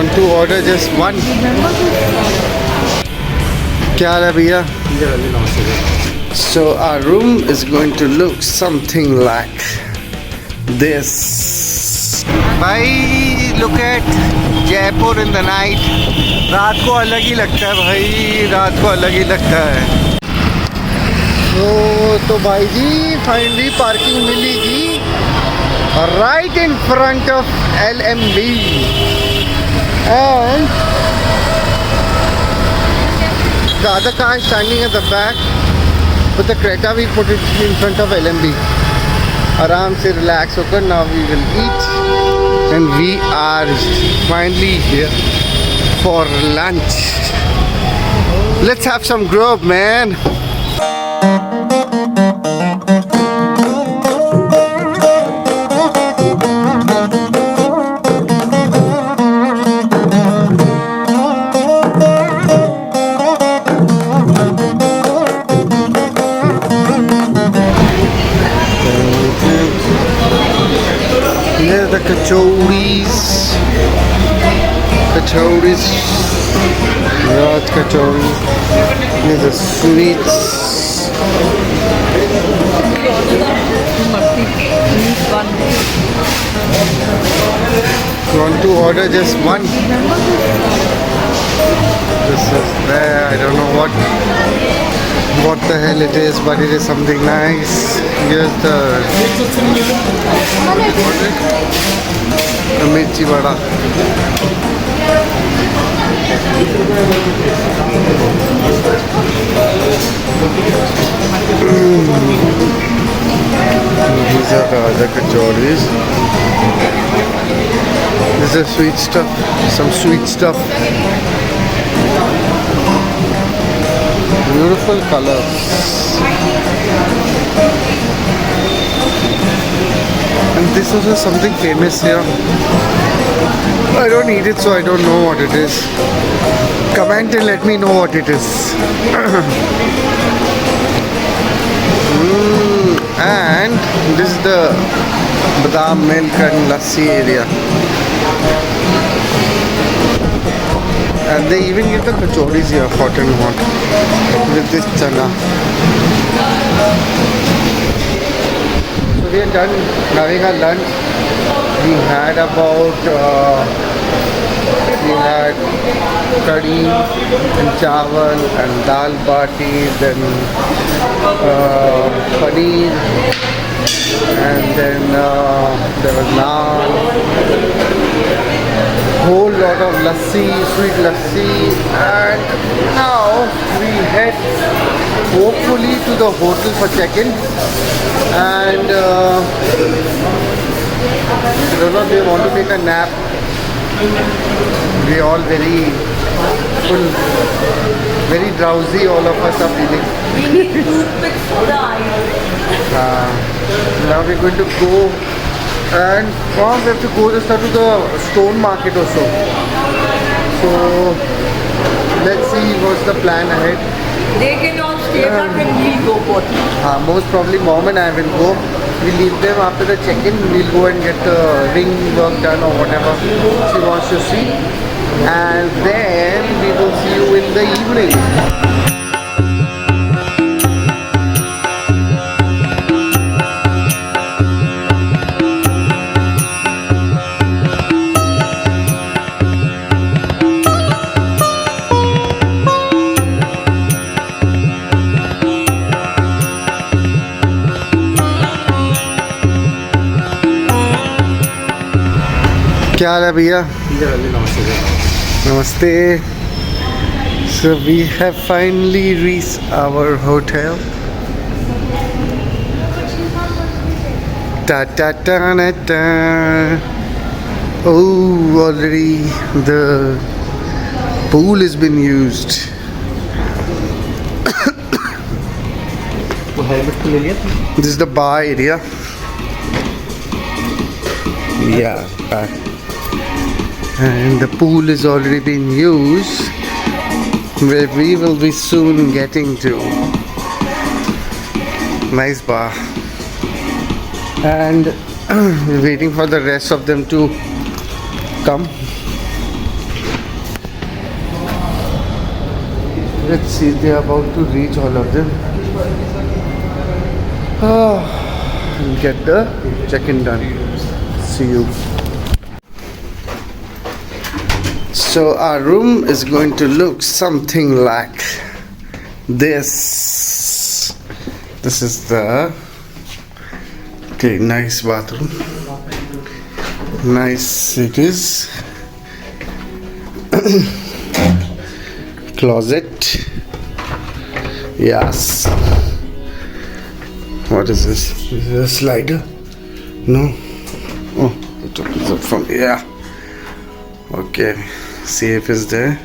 Want to order just one? क्या हाल है भैया? So our room is going to look something like this. भाई look at Jaipur in the night. रात को अलग ही लगता है भाई, रात को अलग ही लगता है. तो भाई जी फाइनली पार्किंग मिली ji right in front of LMB and the other car is standing at the back, but the Creta we put it in front of LMB. Aram se relax hokar now we will eat and we are finally here for lunch. Let's have some Grub, man. Here's the kachoris. Raj kachori. Here's the sweets. Want to order just one? This is there. I don't know what the hell it is, but it is something nice. Here's the mirchi vada. These are the other kachoris. This is sweet stuff, some sweet stuff. Beautiful colors. And this also something famous here. I don't eat it, so I don't know what it is. Comment and let me know what it is. And this is the badam milk and lassi area. And they even give the kachoris here, hot and hot, with this chana. So we are done having our lunch. We had curry and chawal and dal bati, then paneer, and then there was naan, whole lot of lassi, sweet lassi, and now we head hopefully to the hotel for check-in. And I don't know if they want to take a nap. We all very full, very drowsy, all of us are feeling. We need toothpicks for the eyes. Now we're going to go, and we have to go to the stone market also. So let's see what's the plan ahead. They can all stay back and we'll go both. Most probably mom and I will go. We'll leave them after the check-in. We'll go and get the ring work done or whatever she wants to see. And then we will see you in the evening. क्या हाल है भैया? नमस्ते. So we have finally reached our hotel. Ta ta ta ta ta. Oh, already the pool has been used. This is the bar area. Yeah. And the pool is already been used, where we will be soon getting to. Nice bar. And we're waiting for the rest of them to come. Let's see, they are about to reach all of them. And get the check-in done. See you. So our room is going to look something like this. This is the nice bathroom. Nice it is. Closet. Yes. What is this? Is this a slider? No. Oh, it opens up from here. Okay. Safe is there.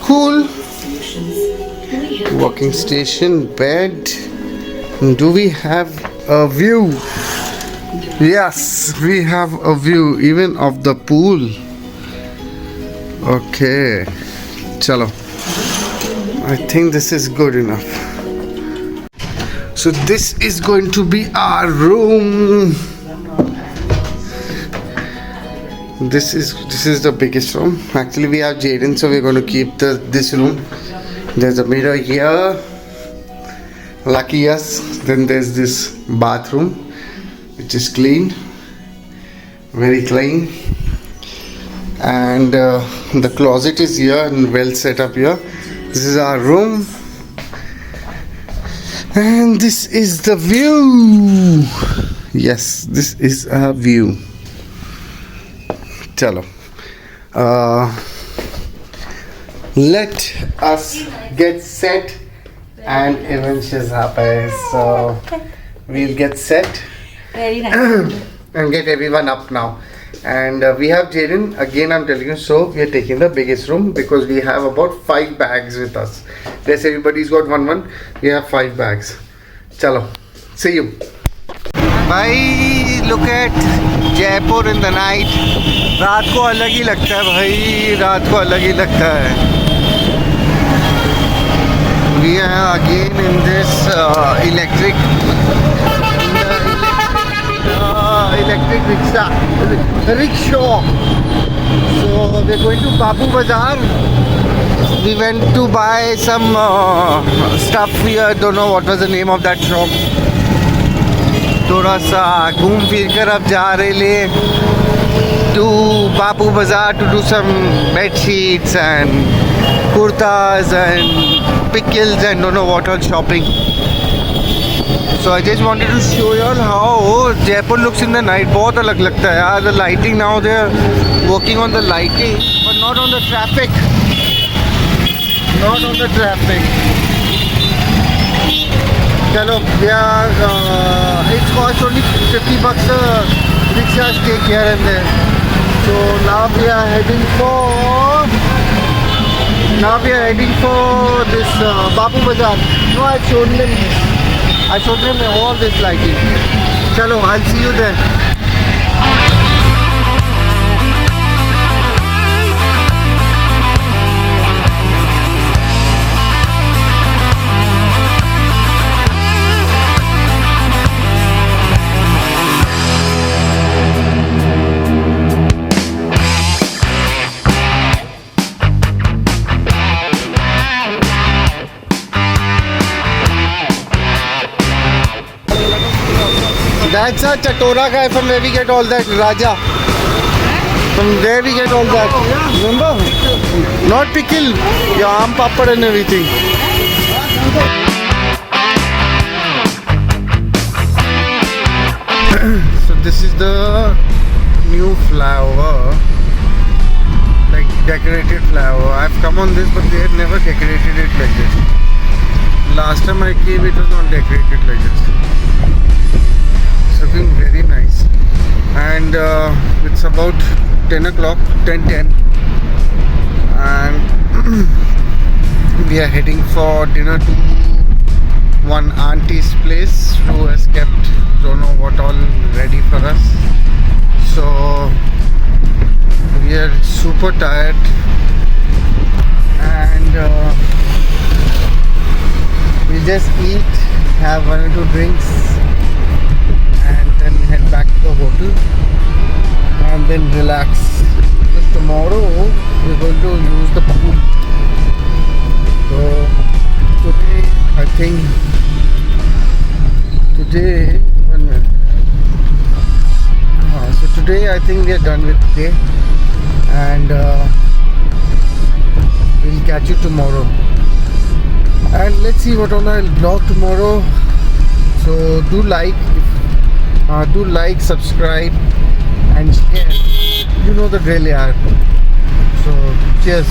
Cool. Walking station, bed. Do we have a view? Yes, we have a view even of the pool. Okay. Chalo. I think this is good enough. So this is going to be our room. This is the biggest room. Actually, we have Jaden, so we're going to keep this room. There's a mirror here. Lucky us. Then there's this bathroom, which is clean, very clean. And the closet is here and well set up here. This is our room. And this is the view. Yes, this is a view. Chalo. Let us get set and even she's happy. So we'll get set. Very nice. And get everyone up now. And we have Jaden, again I'm telling you, so we are taking the biggest room because we have about 5 bags with us. Yes, everybody's got one. We have 5 bags. Chalo, see you. Bhai, look at Jaipur in the night. रात को अलग ही लगता है भाई, रात को अलग ही लगता है. We are again in this electric rickshaw. So we're going to Babu Bazaar. We went to buy some stuff here. Don't know what was the name of that shop. थोड़ा सा घूम फिर कर अब जा रहे ले to Babu Bazaar to do some bed sheets and kurtas and pickles and don't know what all shopping. So I just wanted to show you all how Jaipur looks in the night. बहुत अलग लगता है यार. The lighting, now they are working on the lighting but not on the traffic. Not on the traffic. Chalo, we are, it's cost only 50 bucks a rickshaw stay here and there. So now we are heading for this Babu Bazaar. No, I showed them this. I showed them all this lighting. Chalo, I'll see you there. That's a Chatora guy from where we get all that Raja. From there we get all that. Remember? Not pickle. Yeah, aam papad and everything. So this is the new flower. Like decorated flower. I've come on this but they had never decorated it like this. Last time I came it was not decorated like this. Looking very nice, and it's about 10 o'clock, 10:10, and we are heading for dinner to one auntie's place who has kept don't know what all ready for us. So we are super tired, and we just eat, have 1 or 2 drinks, and then head back to the hotel and then relax. Because tomorrow we're going to use the pool. So today I think so today I think we are done with today, and we'll catch you tomorrow. And let's see what all I'll vlog tomorrow. So do like, subscribe, and share. You know the drill, yaar. So cheers.